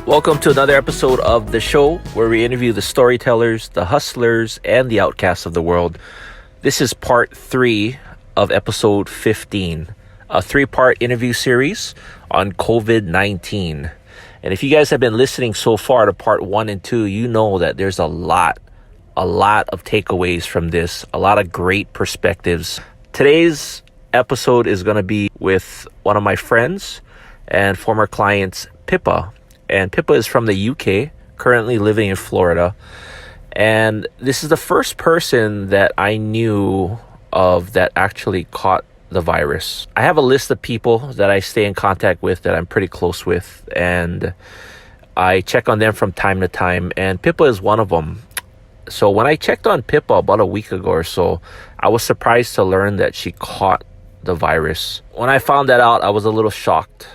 Welcome to another episode of the show where we interview the storytellers, the hustlers, and the outcasts of the world. This is part 3 of episode 15, a 3-part interview series on COVID-19. And if you guys have been listening so far to part 1 and 2, you know that there's a lot of takeaways from this, a lot of great perspectives. Today's episode is going to be with one of my friends and former clients, Pippa. And Pippa is from the UK, currently living in Florida. And this is the first person that I knew of that actually caught the virus. I have a list of people that I stay in contact with that I'm pretty close with, and I check on them from time to time, and Pippa is one of them. So when I checked on Pippa about a week ago or so, I was surprised to learn that she caught the virus. When I found that out, I was a little shocked.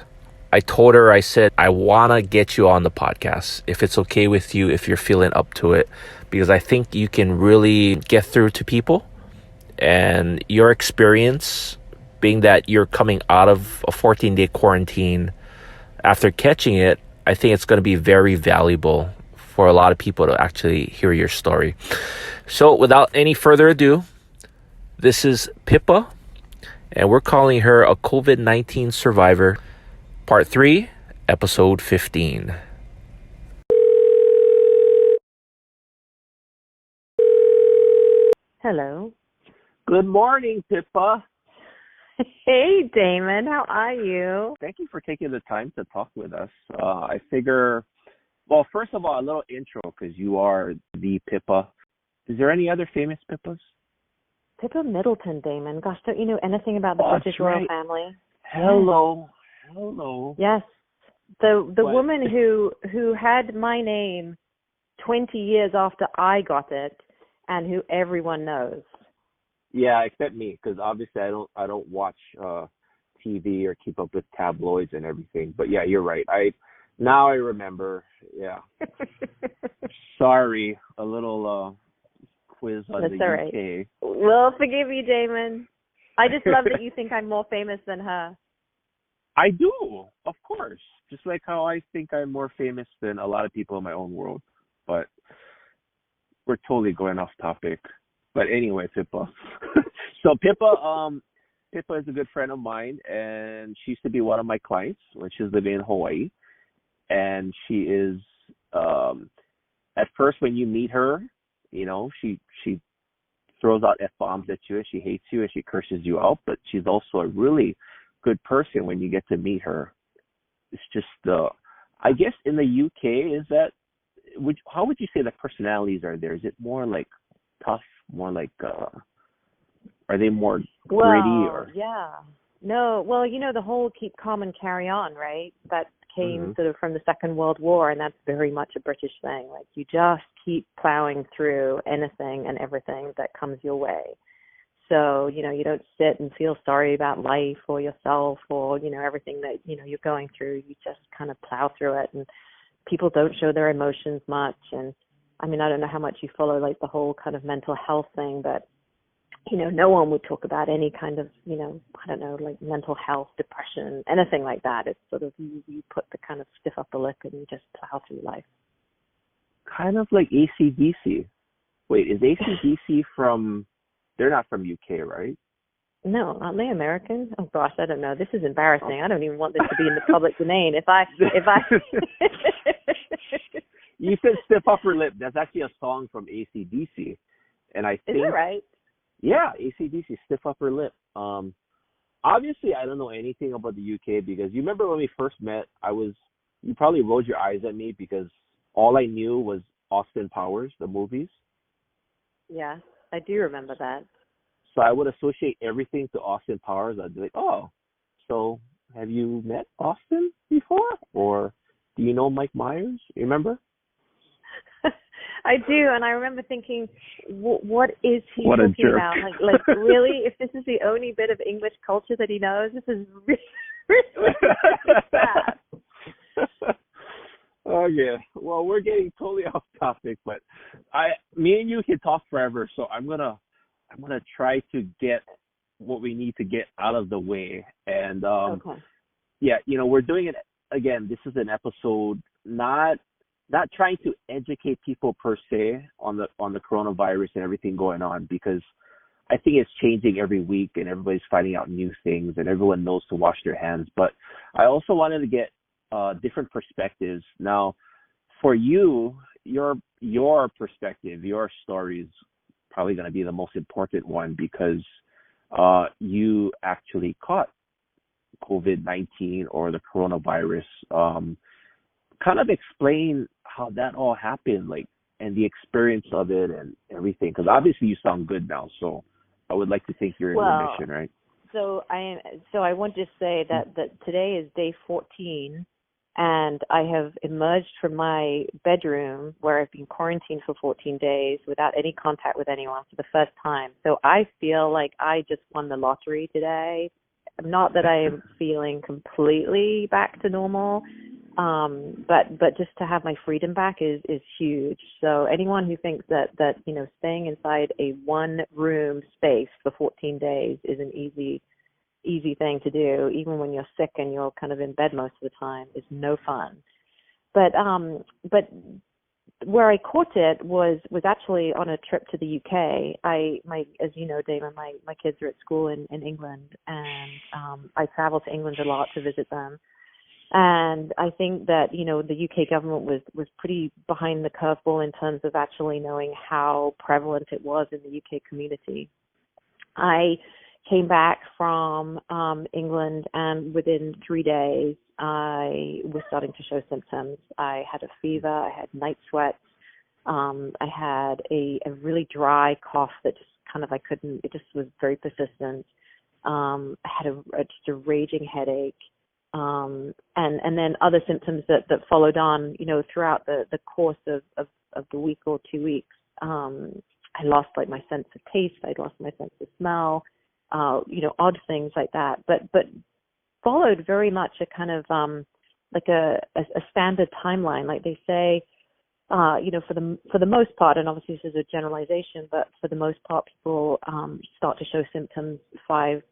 I told her, I said, I want to get you on the podcast, if it's okay with you, if you're feeling up to it, because I think you can really get through to people. And your experience, being that you're coming out of a 14-day quarantine after catching it, I think it's going to be very valuable for a lot of people to actually hear your story. So without any further ado, this is Pippa, and we're calling her a COVID-19 survivor. Part 3, episode 15. Hello. Good morning, Pippa. Hey, Damon. How are you? Thank you for taking the time to talk with us. I figure, well, first of all, a little intro, because you are the Pippa. Is there any other famous Pippas? Pippa Middleton, Damon. Gosh, don't you know anything about the British royal family? Hello. Yes. The woman who had my name 20 years after I got it, and who everyone knows. Yeah, except me, because obviously I don't watch TV or keep up with tabloids and everything. But yeah, you're right. I remember. Yeah. Sorry, a little quiz on That's the all UK. right. Well, forgive you, Damon. I just love that you think I'm more famous than her. I do, of course. Just like how I think I'm more famous than a lot of people in my own world. But we're totally going off topic. But anyway, Pippa. So Pippa is a good friend of mine, and she used to be one of my clients when she was living in Hawaii. And she is, at first when you meet her, you know, she throws out F-bombs at you, and she hates you, and she curses you out. But she's also a really good person when you get to meet her. It's just I guess in the UK, how would you say the personalities are there? Is it more like tough, more like are they more gritty or? Yeah. No, well, you know, the whole keep calm and carry on, right? That came sort of from the Second World War, and that's very much a British thing. Like, you just keep plowing through anything and everything that comes your way. So, you know, you don't sit and feel sorry about life or yourself or, you know, everything that, you know, you're going through. You just kind of plow through it, and people don't show their emotions much. And I mean, I don't know how much you follow like the whole kind of mental health thing, but, you know, no one would talk about any kind of, you know, I don't know, like mental health, depression, anything like that. It's sort of, you put the kind of stiff upper lip and you just plow through life. Kind of like AC/DC. Wait, is AC/DC from... They're not from UK, right? No, aren't they American? Oh gosh, I don't know. This is embarrassing. I don't even want this to be in the public domain. If I You said stiff upper lip. That's actually a song from AC/DC. And I think... Is it right? Yeah, AC/DC, stiff upper lip. Obviously I don't know anything about the UK, because you remember when we first met, you probably rolled your eyes at me because all I knew was Austin Powers, the movies. Yeah. I do remember that. So I would associate everything to Austin Powers. I'd be like, oh, so have you met Austin before? Or do you know Mike Myers? You remember? I do, and I remember thinking, what is he what talking a jerk. about? Like, really? If this is the only bit of English culture that he knows, this is really bad. Oh yeah. Well, we're getting totally off topic, but me and you can talk forever. So I'm gonna try to get what we need to get out of the way. And okay. Yeah, we're doing it again. This is an episode not trying to educate people per se on the coronavirus and everything going on, because I think it's changing every week and everybody's finding out new things and everyone knows to wash their hands. But I also wanted to get different perspectives. Now, for you, your perspective, your story is probably going to be the most important one, because you actually caught COVID-19 or the coronavirus. Kind of explain how that all happened, like, and the experience of it and everything, because obviously you sound good now, so I would like to think you're in remission, right? So I want to say that today is day 14, and I have emerged from my bedroom where I've been quarantined for 14 days without any contact with anyone for the first time. So I feel like I just won the lottery today. Not that I am feeling completely back to normal, but just to have my freedom back is huge. So anyone who thinks that staying inside a one room space for 14 days is an easy thing to do, even when you're sick and you're kind of in bed most of the time, is no fun. But where I caught it was actually on a trip to the UK. As you know, Damon, my kids are at school in England, and I travel to England a lot to visit them. And I think that, the UK government was pretty behind the curveball in terms of actually knowing how prevalent it was in the UK community. I came back from England, and within 3 days, I was starting to show symptoms. I had a fever, I had night sweats, I had a really dry cough that just it just was very persistent. I had just a raging headache. And then other symptoms that followed on, throughout the course of the week or 2 weeks. I lost my sense of taste. I lost my sense of smell, odd things like that, but followed very much a kind of, a standard timeline. Like they say, for the most part, and obviously this is a generalization, but for the most part, people, start to show symptoms 5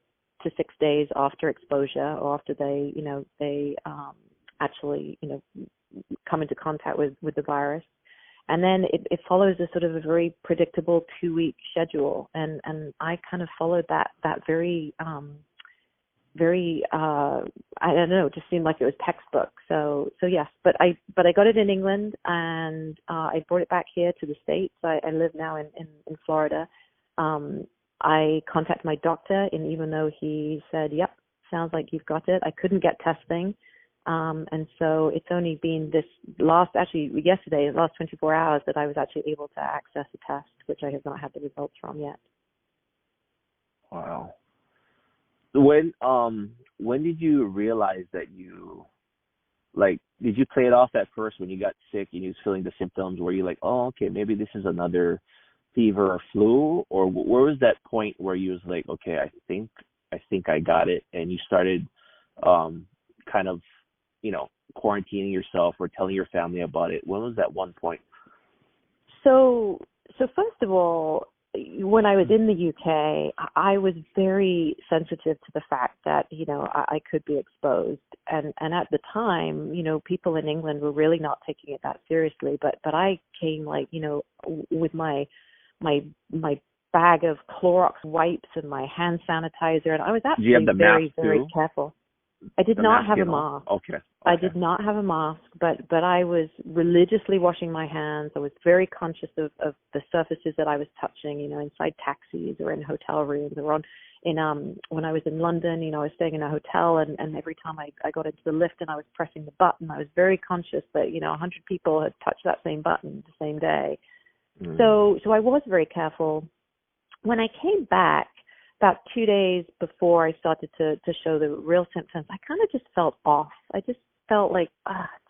to 6 days after exposure, or after they actually, come into contact with the virus. And then it follows a sort of a very predictable 2-week schedule. And I kind of followed that very, I don't know, it just seemed like it was textbook. So yes, but I got it in England, and I brought it back here to the States. I live now in Florida. I contacted my doctor, and even though he said, yep, sounds like you've got it, I couldn't get testing. And so it's only been yesterday, the last 24 hours, that I was actually able to access a test, which I have not had the results from yet. Wow. When did you realize that did you play it off at first when you got sick and you was feeling the symptoms? Were you like, oh, okay, maybe this is another fever or flu? Or where was that point where you was like, okay, I think I got it, and you started kind of, quarantining yourself or telling your family about it? When was that one point? So first of all, when I was in the UK, I was very sensitive to the fact that, I could be exposed. And at the time, people in England were really not taking it that seriously. But I came with my bag of Clorox wipes and my hand sanitizer, and I was actually very, very careful. I did not have a mask. Okay. I did not have a mask, but I was religiously washing my hands. I was very conscious of the surfaces that I was touching, inside taxis or in hotel rooms, or when I was in London, I was staying in a hotel, and every time I got into the lift and I was pressing the button, I was very conscious that, 100 people had touched that same button the same day. Mm. So I was very careful. When I came back, about 2 days before I started to show the real symptoms, I kind of just felt off. I just felt like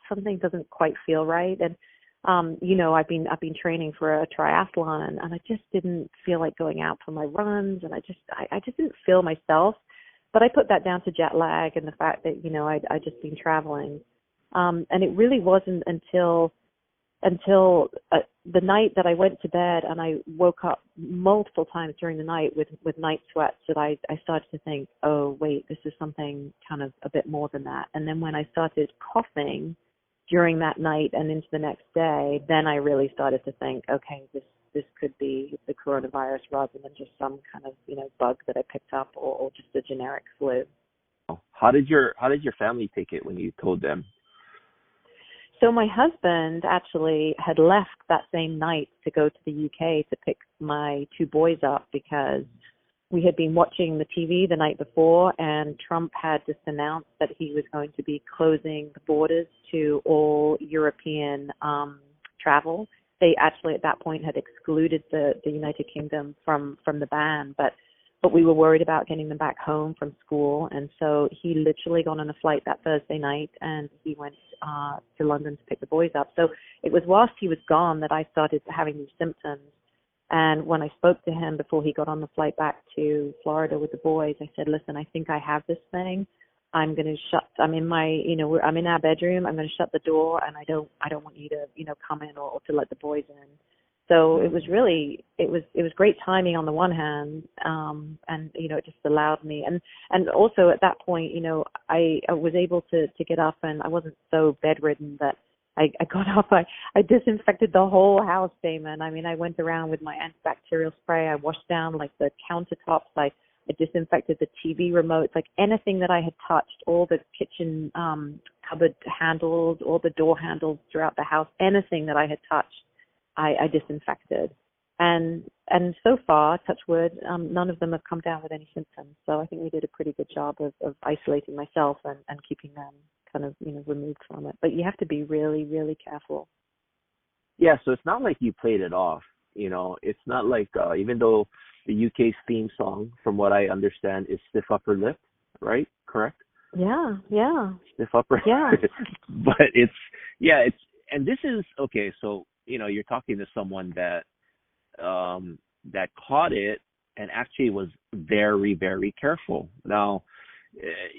something doesn't quite feel right. And I've been training for a triathlon, and I just didn't feel like going out for my runs, and I just didn't feel myself. But I put that down to jet lag and the fact that I'd just been traveling, and it really wasn't until the night that I went to bed and I woke up multiple times during the night with night sweats that I started to think, oh, wait, this is something kind of a bit more than that. And then when I started coughing, during that night and into the next day, then I really started to think, okay, this could be the coronavirus rather than just some kind of, bug that I picked up or just a generic flu. How did your family take it when you told them? So my husband actually had left that same night to go to the UK to pick my two boys up because we had been watching the TV the night before, and Trump had just announced that he was going to be closing the borders to all European travel. They actually at that point had excluded the United Kingdom from the ban, but we were worried about getting them back home from school, and so he literally got on a flight that Thursday night, and he went to London to pick the boys up. So it was whilst he was gone that I started having these symptoms. And when I spoke to him before he got on the flight back to Florida with the boys, I said, listen, I think I have this thing. I'm in our bedroom. I'm going to shut the door, and I don't want you to, come in or to let the boys in. So it was great timing on the one hand. And, it just allowed me. And also at that point, I was able to get up, and I wasn't so bedridden that I got up. I disinfected the whole house, Damon. I mean, I went around with my antibacterial spray. I washed down like the countertops. I disinfected the TV remotes, like anything that I had touched, all the kitchen cupboard handles, all the door handles throughout the house, anything that I had touched, I disinfected. And so far, touch wood, none of them have come down with any symptoms. So I think we did a pretty good job of isolating myself and keeping them kind of, removed from it. But you have to be really, really careful. Yeah, so it's not like you played it off. It's not like, even though the UK's theme song, from what I understand, is Stiff Upper Lip, right? Correct? Yeah. Stiff upper. Yeah. But and this is, okay, so, you're talking to someone that caught it and actually was very, very careful. Now,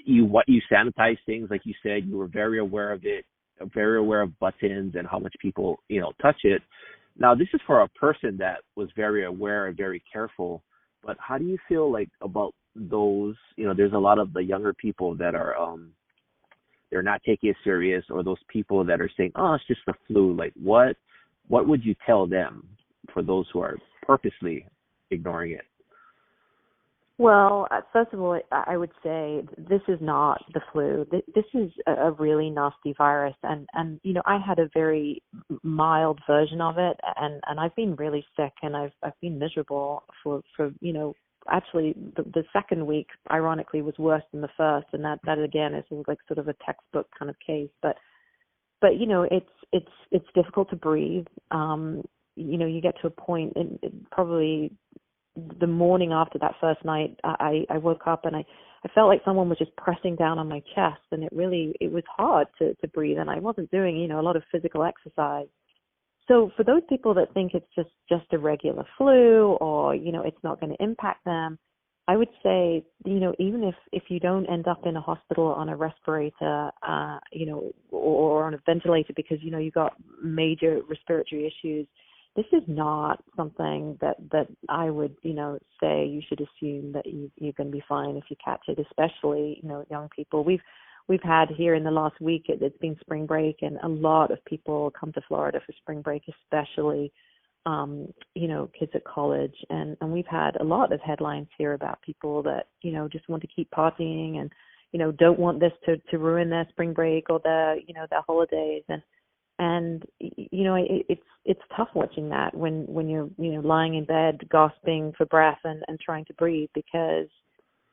you sanitize things, like you said, you were very aware of it, very aware of buttons and how much people, touch it. Now, this is for a person that was very aware and very careful, but how do you feel like about those, there's a lot of the younger people that are, they're not taking it serious, or those people that are saying, oh, it's just the flu. Like, what would you tell them for those who are purposely ignoring it? Well, first of all, I would say this is not the flu. This is a really nasty virus, and I had a very mild version of it, and I've been really sick, and I've been miserable for actually the second week, ironically, was worse than the first, and that again is like sort of a textbook kind of case, but it's difficult to breathe. You get to a point in probably the morning after that first night, I woke up and I felt like someone was just pressing down on my chest, and it was hard to breathe, and I wasn't doing, a lot of physical exercise. So for those people that think it's just a regular flu, or, it's not going to impact them, I would say, even if you don't end up in a hospital on a respirator, or on a ventilator because, you got major respiratory issues, this is not something that I would, say you should assume that you're going to be fine if you catch it, especially, young people. We've had here in the last week, it's been spring break, and a lot of people come to Florida for spring break, especially, kids at college. And we've had a lot of headlines here about people that, just want to keep partying and, don't want this to ruin their spring break or their holidays. And it's tough watching that when you're lying in bed gasping for breath and trying to breathe, because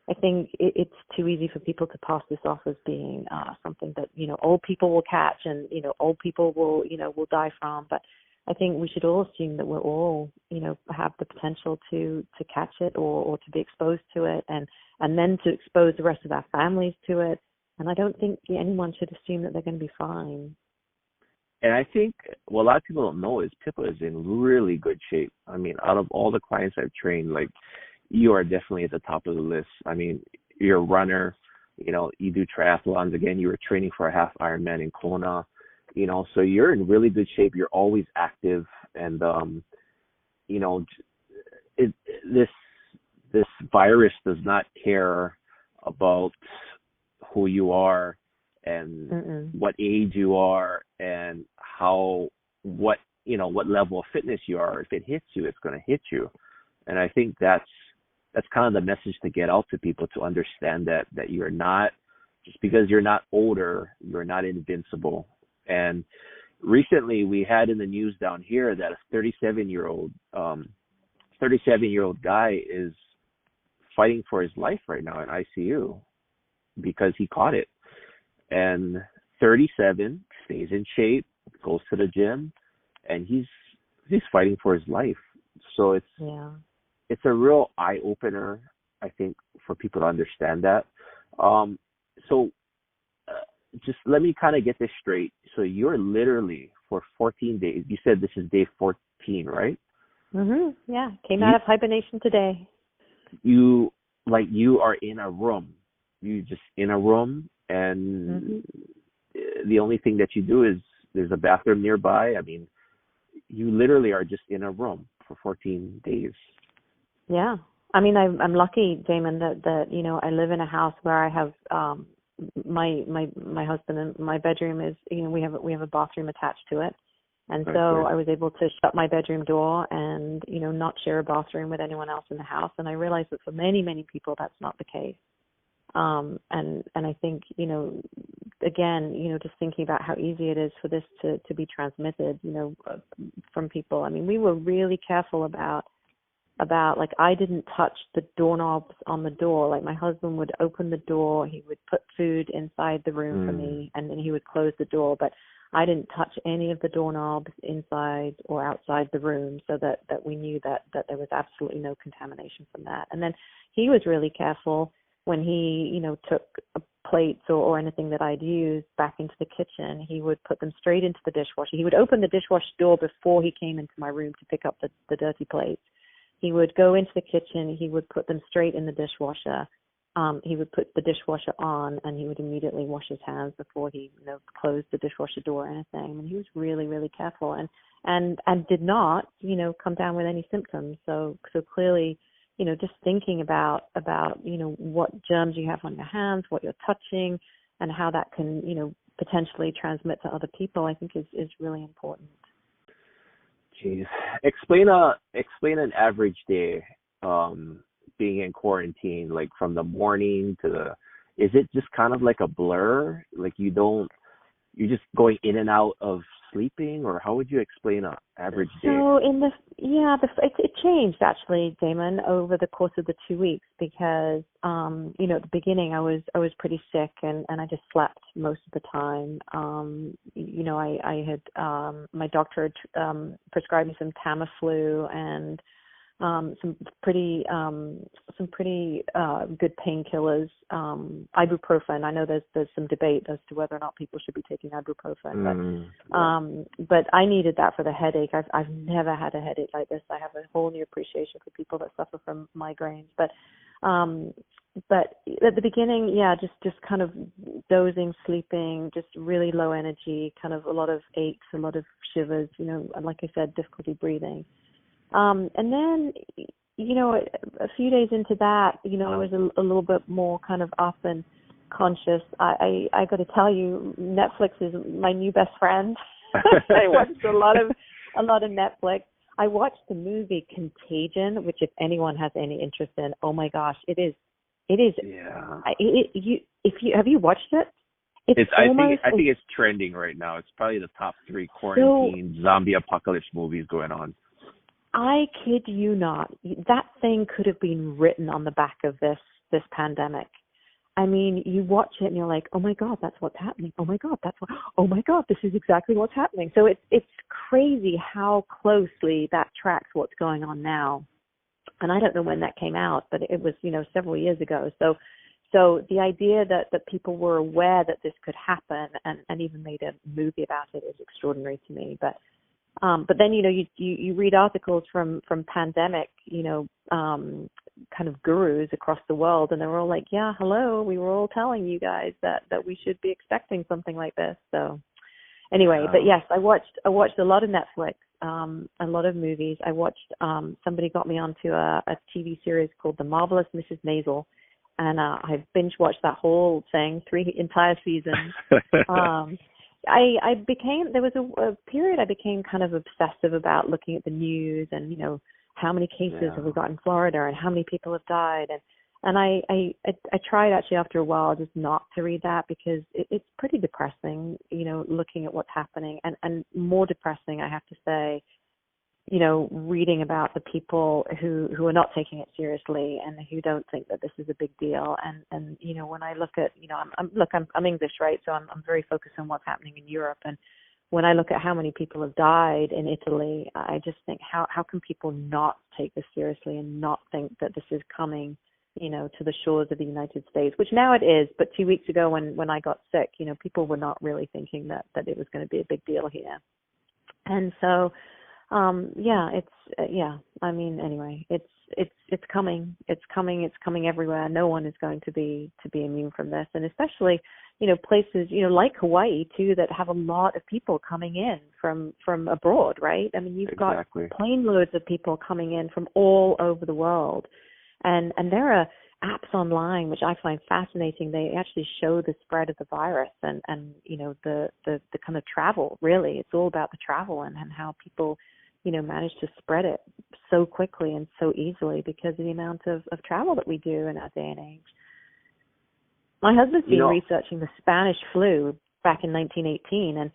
I think it's too easy for people to pass this off as being something that old people will catch and old people will die from. But I think we should all assume that we're all have the potential to catch it or to be exposed to it, and then to expose the rest of our families to it. And I don't think anyone should assume that they're going to be fine. And I think what a lot of people don't know is Pippa is in really good shape. I mean, out of all the clients I've trained, like, you are definitely at the top of the list. I mean, you're a runner, you do triathlons. Again, you were training for a half Ironman in Kona, so you're in really good shape. You're always active. And, this virus does not care about who you are and what age you are. and what level of fitness you are. If it hits you, it's going to hit you. And I think that's kind of the message to get out to people, to understand that you're not, just because you're not older, you're not invincible. And recently we had in the news down here that a 37-year-old guy is fighting for his life right now in ICU because he caught it. And 37, stays in shape, goes to the gym, and he's fighting for his life. So it's a real eye opener, I think, for people to understand that. Just let me kind of get this straight. So you're literally for 14 days. You said this is day 14, right? Yeah. Came out of hibernation today. You are in a room. You just in a room, and the only thing that you do is there's a bathroom nearby. I mean, you literally are just in a room for 14 days. Yeah. I mean, I'm lucky, Damon, that I live in a house where I have my husband, and my bedroom is, we have a bathroom attached to it. And so I was able to shut my bedroom door and, not share a bathroom with anyone else in the house. And I realized that for many, many people, that's not the case. And I think, again, just thinking about how easy it is for this to be transmitted, from people. I mean, we were really careful about like, I didn't touch the doorknobs on the door. Like, my husband would open the door, he would put food inside the room for me, and then he would close the door. But I didn't touch any of the doorknobs inside or outside the room, so that we knew that there was absolutely no contamination from that. And then he was really careful when he, took plates or anything that I'd used back into the kitchen. He would put them straight into the dishwasher. He would open the dishwasher door before he came into my room to pick up the dirty plates. He would go into the kitchen. He would put them straight in the dishwasher. He would put the dishwasher on, and he would immediately wash his hands before he, closed the dishwasher door or anything. And he was really, really careful, and did not, come down with any symptoms. So clearly, just thinking about what germs you have on your hands, what you're touching, and how that can, potentially transmit to other people, I think is really important. Jeez. Explain an average day being in quarantine, like from the morning to is it just kind of like a blur? Like you're just going in and out of sleeping, or how would you explain an average day? So it changed actually, Damon, over the course of the 2 weeks, because at the beginning I was pretty sick and I just slept most of the time. I had my doctor had prescribed me some Tamiflu and some pretty good painkillers, ibuprofen. I know there's some debate as to whether or not people should be taking ibuprofen, but I needed that for the headache. I've never had a headache like this. I have a whole new appreciation for people that suffer from migraines. But at the beginning, just kind of dozing, sleeping, just really low energy, kind of a lot of aches, a lot of shivers, and like I said, difficulty breathing. And then, a few days into that, I was a little bit more kind of up and conscious. I got to tell you, Netflix is my new best friend. I watched a lot of Netflix. I watched the movie Contagion, which if anyone has any interest in, oh my gosh, it is. Yeah. Have you watched it? I think it's trending right now. It's probably the top 3 quarantine zombie apocalypse movies going on. I kid you not. That thing could have been written on the back of this pandemic. I mean, you watch it and you're like, oh my God, that's what's happening. Oh my God, oh my God, this is exactly what's happening. So it's crazy how closely that tracks what's going on now. And I don't know when that came out, but it was, several years ago. So the idea that people were aware that this could happen and even made a movie about it is extraordinary to me. But then, you read articles from pandemic, kind of gurus across the world, and they were all like, yeah, hello, we were all telling you guys that we should be expecting something like this. So anyway, But yes, I watched a lot of Netflix, a lot of movies. I watched, somebody got me onto a TV series called The Marvelous Mrs. Maisel, and I binge watched that whole thing, 3 entire seasons. there was a period I became kind of obsessive about looking at the news and, how many cases have we got in Florida and how many people have died. And I tried actually after a while just not to read that because it's pretty depressing, looking at what's happening and more depressing, I have to say, reading about the people who are not taking it seriously and who don't think that this is a big deal. And when I look at, I'm English, right? So I'm very focused on what's happening in Europe. And when I look at how many people have died in Italy, I just think, how can people not take this seriously and not think that this is coming, to the shores of the United States, which now it is. But 2 weeks ago when I got sick, people were not really thinking that it was going to be a big deal here. And so, anyway, it's coming. It's coming everywhere. No one is going to be immune from this. And especially, places, like Hawaii too, that have a lot of people coming in from abroad, right? I mean, you've got plane loads of people coming in from all over the world. And there are apps online, which I find fascinating. They actually show the spread of the virus and the kind of travel, really. It's all about the travel and how people, manage to spread it so quickly and so easily because of the amount of travel that we do in our day and age. My husband's been researching the Spanish flu back in 1918, and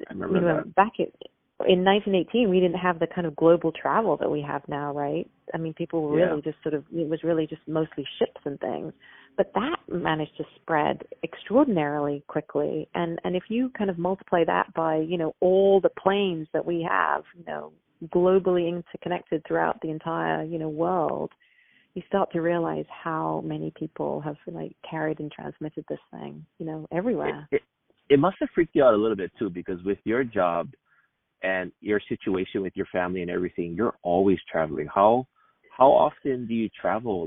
I remember that. back in 1918, we didn't have the kind of global travel that we have now, right? I mean, people were really just it was really just mostly ships and things. But that managed to spread extraordinarily quickly. And if you kind of multiply that by, all the planes that we have, globally interconnected throughout the entire, world, you start to realize how many people have carried and transmitted this thing, everywhere. It must have freaked you out a little bit too, because with your job and your situation with your family and everything, you're always traveling. How often do you travel?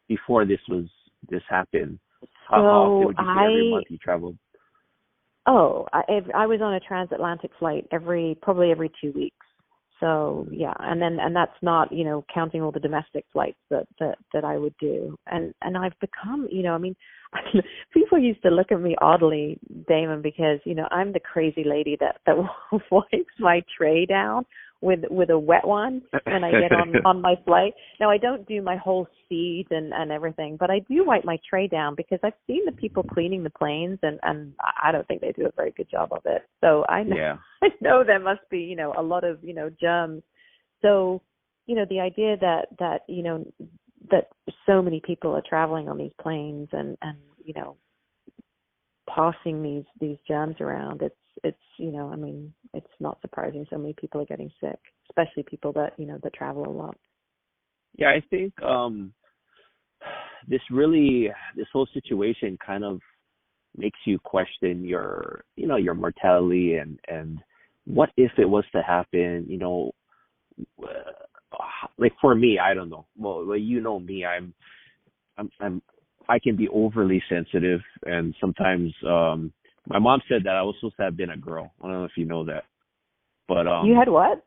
Before this happened, how often would you say every month you traveled? Oh, I was on a transatlantic flight probably every 2 weeks. So yeah, and that's not counting all the domestic flights that I would do, and I've become people used to look at me oddly, Damon, because I'm the crazy lady that wipes my tray down with a wet one when I get on my flight. Now I don't do my whole seat and everything, but I do wipe my tray down because I've seen the people cleaning the planes and I don't think they do a very good job of it. So I know there must be, a lot of, germs. So, the idea that so many people are traveling on these planes and passing these germs around, it's it's not surprising so many people are getting sick, especially people that that travel a lot. Yeah, I think this whole situation kind of makes you question your mortality and what if it was to happen, for me, I don't know. Well, me, I can be overly sensitive, and sometimes my mom said that I was supposed to have been a girl. I don't know if you know that, but you had what?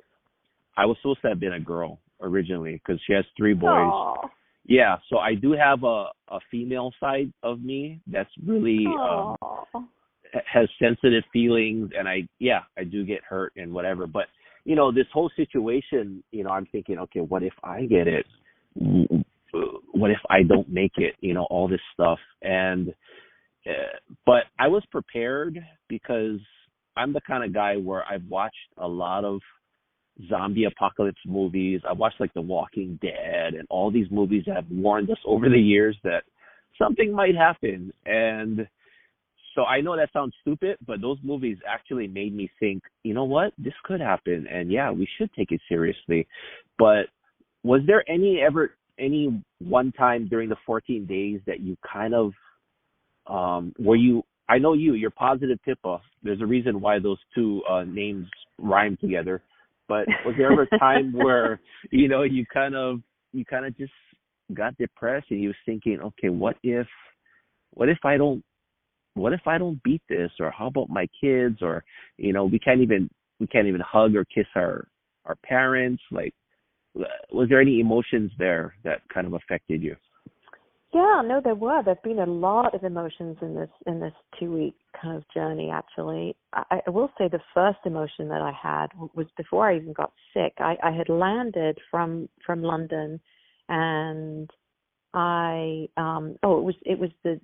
I was supposed to have been a girl originally because she has 3 boys. Aww. Yeah, so I do have a female side of me that's really has sensitive feelings, and I do get hurt and whatever. But this whole situation, I'm thinking, okay, what if I get it? What if I don't make it? All this stuff, and but I was prepared because I'm the kind of guy where I've watched a lot of zombie apocalypse movies. I watched The Walking Dead and all these movies that have warned us over the years that something might happen. And so I know that sounds stupid, but those movies actually made me think, you know what, this could happen. And yeah, we should take it seriously. But was there any one time during the 14 days that you kind of, I know you're positive Pippa. There's a reason why those two names rhyme together. But was there ever a time where, you kind of just got depressed and you was thinking, okay, what if I don't beat this, or how about my kids, or, we can't even hug or kiss our parents? Was there any emotions there that kind of affected you? Yeah, no, there've been a lot of emotions in this 2-week kind of journey. Actually, I will say the first emotion that I had was before I even got sick. I had landed from London, and it was the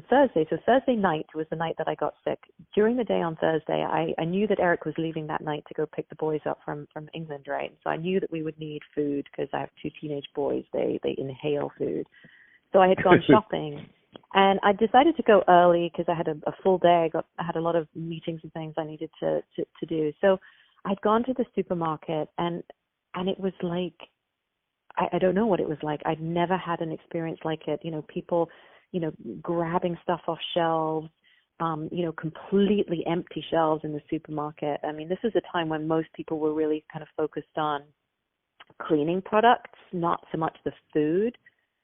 Thursday. So Thursday night was the night that I got sick. During the day on Thursday, I knew that Eric was leaving that night to go pick the boys up from England, right? So I knew that we would need food because I have 2 teenage boys. They inhale food. So I had gone shopping, and I decided to go early because I had a full day. I had a lot of meetings and things I needed to do. So I'd gone to the supermarket, and it was like, I don't know what it was like. I'd never had an experience like it. People, grabbing stuff off shelves, completely empty shelves in the supermarket. I mean, this is a time when most people were really kind of focused on cleaning products, not so much the food.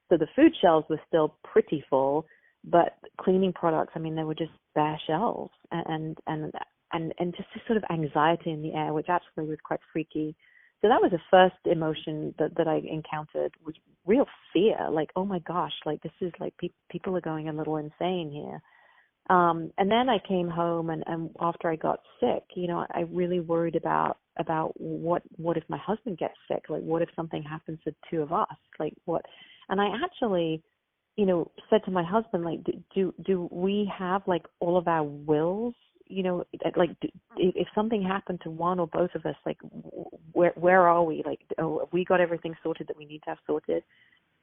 So the food shelves were still pretty full, but cleaning products, I mean, they were just bare shelves, and just this sort of anxiety in the air, which actually was quite freaky. So that was the first emotion that I encountered, was real fear, like, oh my gosh, like this is like people are going a little insane here. And then I came home, and after I got sick, I really worried about what if my husband gets sick, like what if something happens to the 2 of us, like what. And I actually, said to my husband, like, do we have like all of our wills? If something happened to one or both of us, like, where are we? Like, have we got everything sorted that we need to have sorted?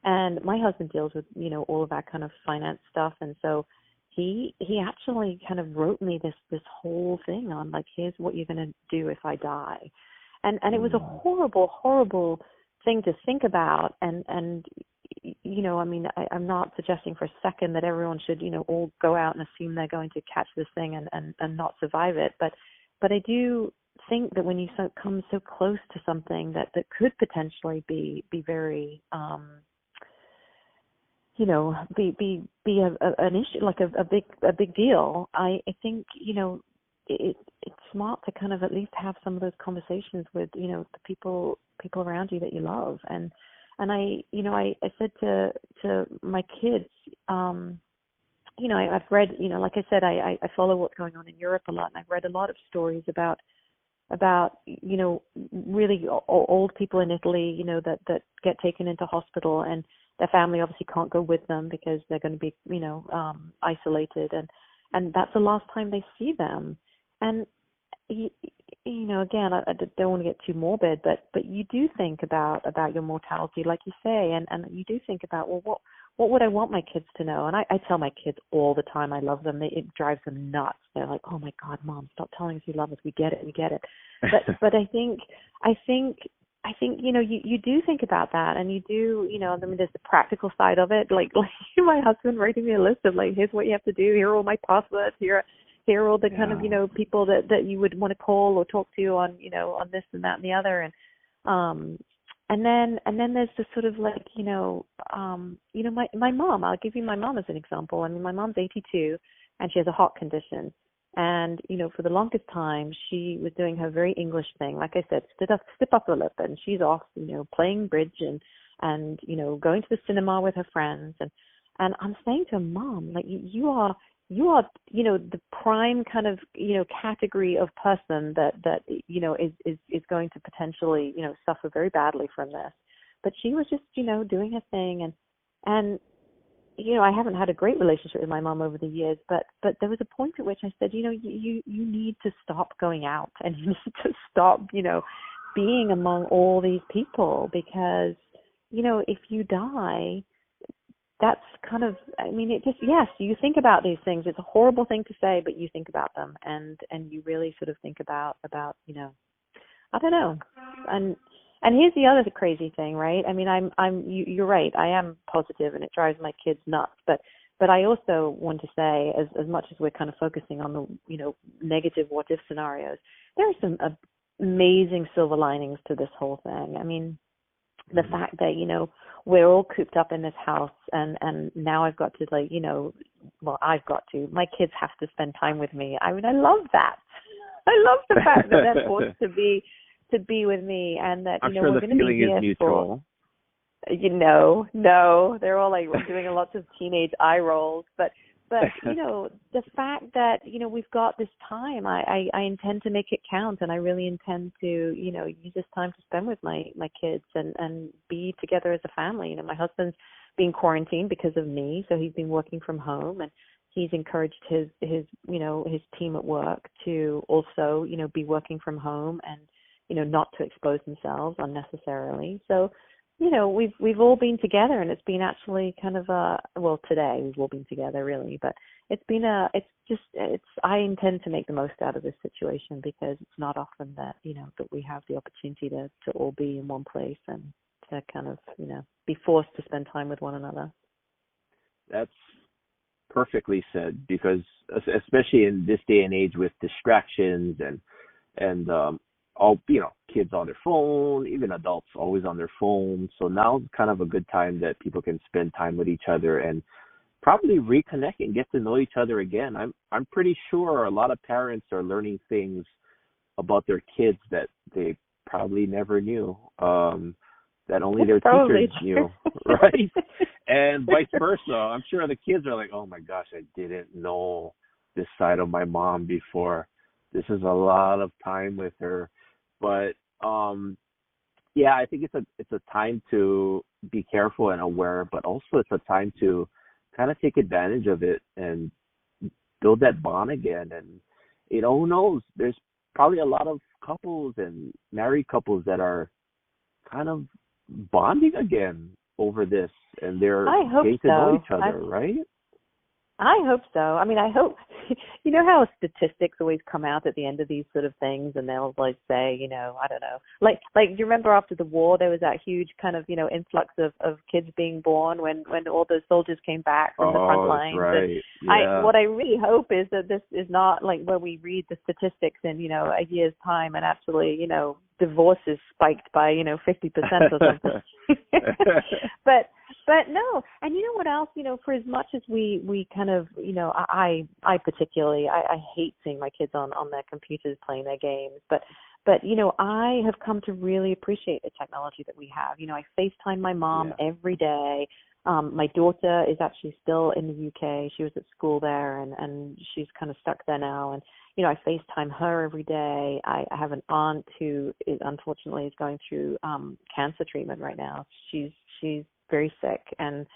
And my husband deals with, all of that kind of finance stuff, and so he actually kind of wrote me this whole thing on, like, here's what you're going to do if I die, and it was a horrible thing to think about, and I mean, I'm not suggesting for a second that everyone should, all go out and assume they're going to catch this thing and not survive it. But I do think that when you come so close to something that could potentially be very, be an issue, like a big deal. I think, it's smart to kind of at least have some of those conversations with, the people around you that you love. And I said to my kids, I've read, like I said, I follow what's going on in Europe a lot, and I've read a lot of stories about really old people in Italy, that get taken into hospital, and their family obviously can't go with them because they're going to be, isolated, and that's the last time they see them. And again, I don't want to get too morbid, but you do think about your mortality, like you say, and you do think about, well, what would I want my kids to know? And I tell my kids all the time I love them. It drives them nuts. They're like, oh my God, Mom, stop telling us you love us. We get it. But I think you do think about that, and you do, I mean, there's the practical side of it, like my husband writing me a list of, like, here's what you have to do. Here are all my passwords. Here are all the kind of, people that you would want to call or talk to on, on this and that and the other. And then there's this sort of like, my mom, I'll give you my mom as an example. I mean, my mom's 82 and she has a heart condition. And, for the longest time, she was doing her very English thing. Like I said, stiff upper lip, and she's off, playing bridge and going to the cinema with her friends. And I'm saying to her, Mom, like, you are, the prime kind of, category of person that is going to potentially, suffer very badly from this. But she was just, doing her thing. And, I haven't had a great relationship with my mom over the years, but there was a point at which I said, you need to stop going out, and you need to stop, being among all these people, because, if you die, that's kind of, I mean, it just, yes, you think about these things. It's a horrible thing to say, but you think about them, and you really sort of think about, I don't know. And here's the other crazy thing, right? I mean, you're right. I am positive, and it drives my kids nuts. But I also want to say, as much as we're kind of focusing on the, negative what if scenarios, there are some amazing silver linings to this whole thing. I mean, the fact that, we're all cooped up in this house, and now I've got to, like, my kids have to spend time with me. I mean, I love that. I love the fact that they're forced to be with me, and that, I'm we're sure going to be here is mutual. No, they're all like doing lots of teenage eye rolls, but the fact that we've got this time, I intend to make it count, and I really intend to use this time to spend with my kids and be together as a family. My husband's being quarantined because of me, so he's been working from home, and he's encouraged his team at work to also be working from home and not to expose themselves unnecessarily. So we've all been together, and it's been actually kind of today we've all been together really, but I intend to make the most out of this situation, because it's not often that that we have the opportunity to all be in one place and to kind of be forced to spend time with one another. That's perfectly said, because especially in this day and age with distractions and all kids on their phone, even adults always on their phone. So now's kind of a good time that people can spend time with each other and probably reconnect and get to know each other again. I'm pretty sure a lot of parents are learning things about their kids that they probably never knew, that only their teachers knew, right? And vice versa. I'm sure the kids are like, oh my gosh, I didn't know this side of my mom before. This is a lot of time with her. But I think it's a time to be careful and aware, but also it's a time to kind of take advantage of it and build that bond again. And who knows? There's probably a lot of couples and married couples that are kind of bonding again over this, and they're getting to know each other, right? I hope so. I mean, I hope, how statistics always come out at the end of these sort of things, and they'll like say, I don't know, like, do you remember after the war, there was that huge kind of, influx of kids being born when all those soldiers came back from the front lines. Right. And what I really hope is that this is not like where we read the statistics in, a year's time and actually, divorces spiked by, 50% or something. But no, and what else, for as much as we kind of, I particularly, I hate seeing my kids on their computers playing their games, but I have come to really appreciate the technology that we have. I FaceTime my mom every day. My daughter is actually still in the UK. She was at school there, and she's kind of stuck there now. And, I FaceTime her every day. I have an aunt who unfortunately is going through cancer treatment right now. She's very sick, and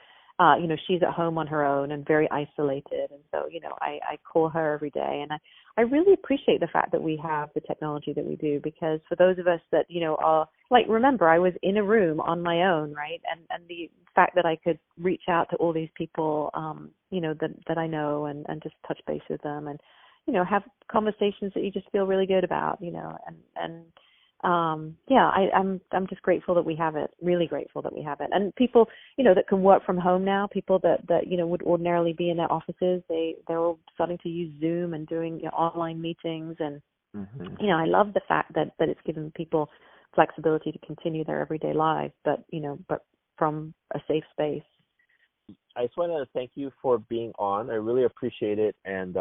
she's at home on her own and very isolated, and so I call her every day, and I really appreciate the fact that we have the technology that we do, because for those of us that are like, remember, I was in a room on my own, right, and the fact that I could reach out to all these people that I know and just touch base with them and have conversations that you just feel really good about, I'm just grateful that we have it, really grateful that we have it. And people, that can work from home now, people that would ordinarily be in their offices, they're all starting to use Zoom and doing online meetings. And, I love the fact that it's given people flexibility to continue their everyday lives, but from a safe space. I just want to thank you for being on. I really appreciate it. And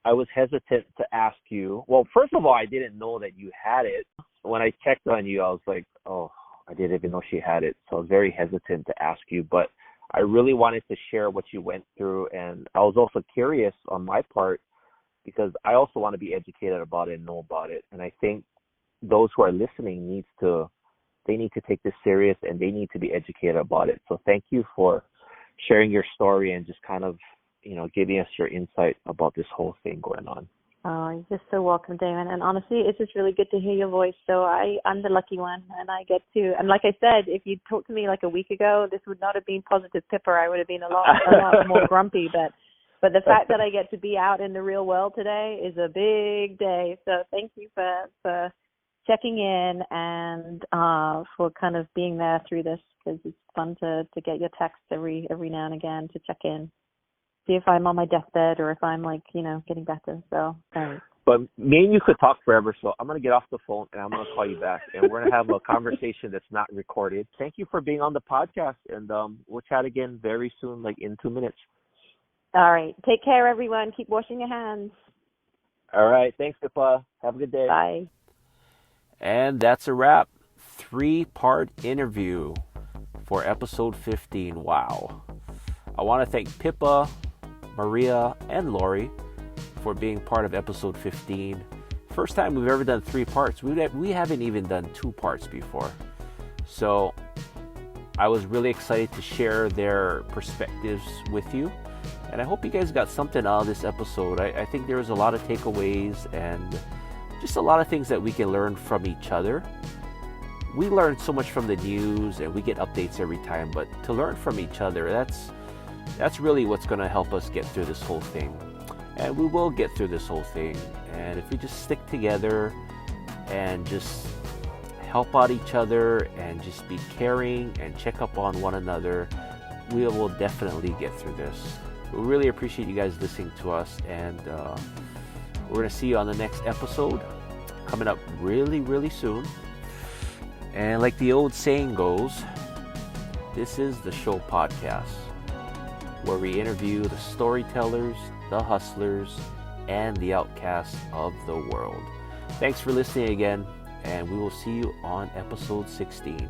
I was hesitant to ask you. Well, first of all, I didn't know that you had it. When I checked on you, I was like, oh, I didn't even know she had it. So I was very hesitant to ask you. But I really wanted to share what you went through. And I was also curious on my part, because I also want to be educated about it and know about it. And I think those who are listening need to take this serious, and they need to be educated about it. So thank you for sharing your story and just kind of giving us your insight about this whole thing going on. Oh, you're just so welcome, Damon. And honestly, it's just really good to hear your voice. So I'm the lucky one, and I get to. And like I said, if you'd talked to me like a week ago, this would not have been positive Pippa. I would have been a lot more grumpy. But the fact that I get to be out in the real world today is a big day. So thank you for checking in and for kind of being there through this, because it's fun to get your texts every now and again to check in. See if I'm on my deathbed or if I'm getting better. So thanks. But me and you could talk forever, so I'm going to get off the phone and I'm going to call you back, and we're going to have a conversation that's not recorded. Thank you for being on the podcast, and we'll chat again very soon, like in 2 minutes. All right. Take care, everyone. Keep washing your hands. All right. Thanks, Pippa. Have a good day. Bye. And that's a wrap. 3-part interview. for episode 15. Wow. I want to thank Pippa, Maria, and Lori for being part of episode 15. First time we've ever done 3 parts. We haven't even done 2 parts before. So I was really excited to share their perspectives with you. And I hope you guys got something out of this episode. I think there was a lot of takeaways and just a lot of things that we can learn from each other. We learn so much from the news and we get updates every time, but to learn from each other, that's really what's going to help us get through this whole thing. And we will get through this whole thing. And if we just stick together and just help out each other and just be caring and check up on one another, we will definitely get through this. We really appreciate you guys listening to us, and we're going to see you on the next episode coming up really, really soon. And like the old saying goes, this is the Show Podcast, where we interview the storytellers, the hustlers, and the outcasts of the world. Thanks for listening again, and we will see you on episode 16.